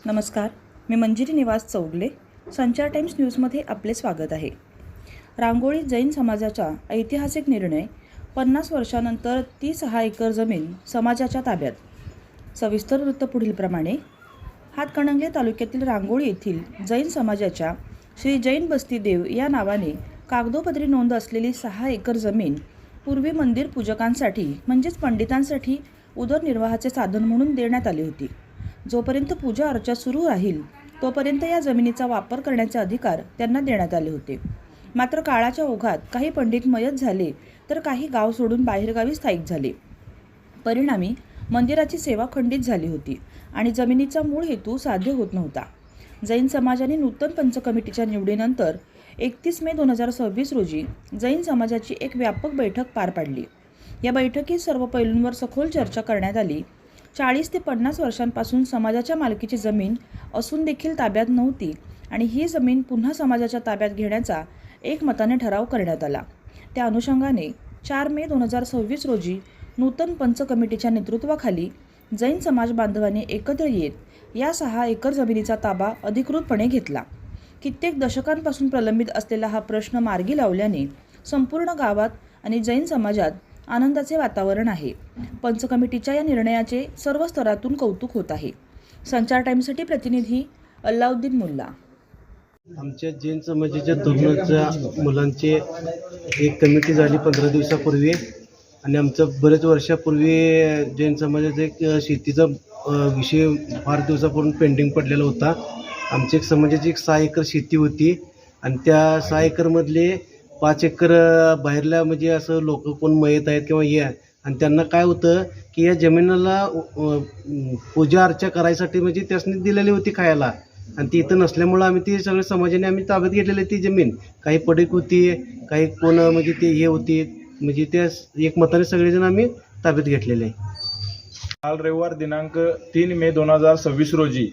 नमस्कार, मी मंजिरी निवास चौगले. संचार टाइम्स न्यूजमध्ये आपले स्वागत आहे. रांगोळी जैन समाजाचा ऐतिहासिक निर्णय. 50 वर्षांनंतर 36 एकर जमीन समाजाच्या ताब्यात. सविस्तर वृत्त पुढीलप्रमाणे. हातकणंगले तालुक्यातील रांगोळी येथील जैन समाजाच्या श्री जैन बस्ती देव या नावाने कागदोपत्री नोंद असलेली 6 एकर जमीन पूर्वी मंदिर पूजकांसाठी म्हणजेच पंडितांसाठी उदरनिर्वाहाचे साधन म्हणून देण्यात आली होती. जोपर्यंत पूजा अर्चा सुरू राहील तोपर्यंत या जमिनीचा वापर करण्याचे अधिकार त्यांना देण्यात आले होते. मात्र काळाच्या ओघात काही पंडित मयत झाले तर काही गाव सोडून बाहेरगावी स्थायिक झाले. परिणामी मंदिराची सेवा खंडित झाली होती आणि जमिनीचा मूळ हेतू साध्य होत नव्हता. जैन समाजाने नूतन पंच कमिटीच्या निवडीनंतर 31 मे 2026 रोजी जैन समाजाची एक व्यापक बैठक पार पाडली. या बैठकीत सर्व पैलूंवर सखोल चर्चा करण्यात आली. 40 ते 50 वर्षांपासून समाजाच्या मालकीची जमीन असून देखील ताब्यात नव्हती आणि ही जमीन पुन्हा समाजाच्या ताब्यात घेण्याचा एकमताने ठराव करण्यात आला. त्या अनुषंगाने 4 मे 2026 रोजी नूतन पंच कमिटीच्या नेतृत्वाखाली जैन समाज बांधवांनी एकत्र येत या 6 एकर जमिनीचा ताबा अधिकृतपणे घेतला. कित्येक दशकांपासून प्रलंबित असलेला हा प्रश्न मार्गी लावल्याने संपूर्ण गावात आणि जैन समाजात आनंदाचे वातावरण आहे. पंच कमिटीच्या या निर्णयाचे सर्व स्तरातून कौतुक होत आहे. संचार टाइम्ससाठी प्रतिनिधी अल्लाउद्दीन मुल्ला. आमच्या जैन समाजाच्या तरुणाच्या मुलांची एक कमिटी झाली 15 दिवसापूर्वी आणि आमचं बरेच वर्षापूर्वी जैन समाजाचा एक शेतीचा विषय फार दिवसापूर्वी पेंडिंग पडलेला होता. आमच्या एक समाजाची 6 एकर शेती होती आणि त्या 6 एकरमधले 5 एकर बाहेरल्या म्हणजे असं लोक कोण मयत आहेत किंवा हे आहे आणि त्यांना काय होतं की या जमिनीला पूजा अर्चा करायसाठी म्हणजे त्यासनी दिलेली होती खायला आणि ती इथं नसल्यामुळं आम्ही ती सगळ्या समाजाने आम्ही ताब्यात घेतलेली ती जमीन. काही पडीक होती, काही कोण म्हणजे ते हे होती, म्हणजे त्या एकमताने सगळेजण आम्ही ताब्यात घेतलेले आहे. काल रविवार दिनांक 3 मे 2026 रोजी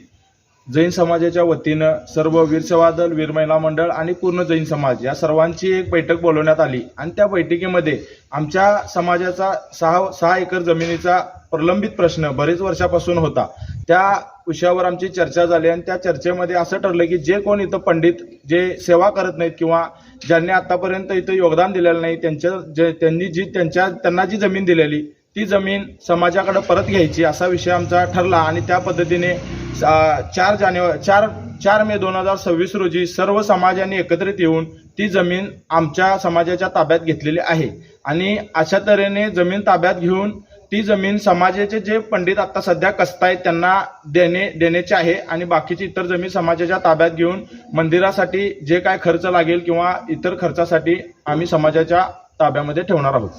जैन समाजाच्या वतीनं सर्व वीर सेवा दल, वीर महिला मंडळ आणि पूर्ण जैन समाज या सर्वांची एक बैठक बोलवण्यात आली आणि त्या बैठकीमध्ये आमच्या समाजाचा 6 एकर जमिनीचा प्रलंबित प्रश्न बरेच वर्षापासून होता. त्या विषयावर आमची चर्चा झाली आणि त्या चर्चेमध्ये असं ठरलं की जे कोण इथं पंडित जे सेवा करत नाहीत किंवा ज्यांनी आतापर्यंत इथं योगदान दिलेलं नाही त्यांना जी जमीन दिलेली ती जमीन समाजाकडे परत घ्यायची असा विषय आमचा ठरला आणि त्या पद्धतीने 4 मे 2026 रोजी सर्व समाजाने एकत्रित येऊन ती जमीन आमच्या समाजाच्या ताब्यात घेतलेली आहे आणि अशा तऱ्हेने जमीन ताब्यात घेऊन ती जमीन समाजाचे जे पंडित आता सध्या कसतायत त्यांना देण्याचे आहे आणि बाकीची इतर जमीन समाजाच्या ताब्यात घेऊन मंदिरासाठी जे काय खर्च लागेल किंवा इतर खर्चासाठी आम्ही समाजाच्या ताब्यामध्ये ठेवणार आहोत.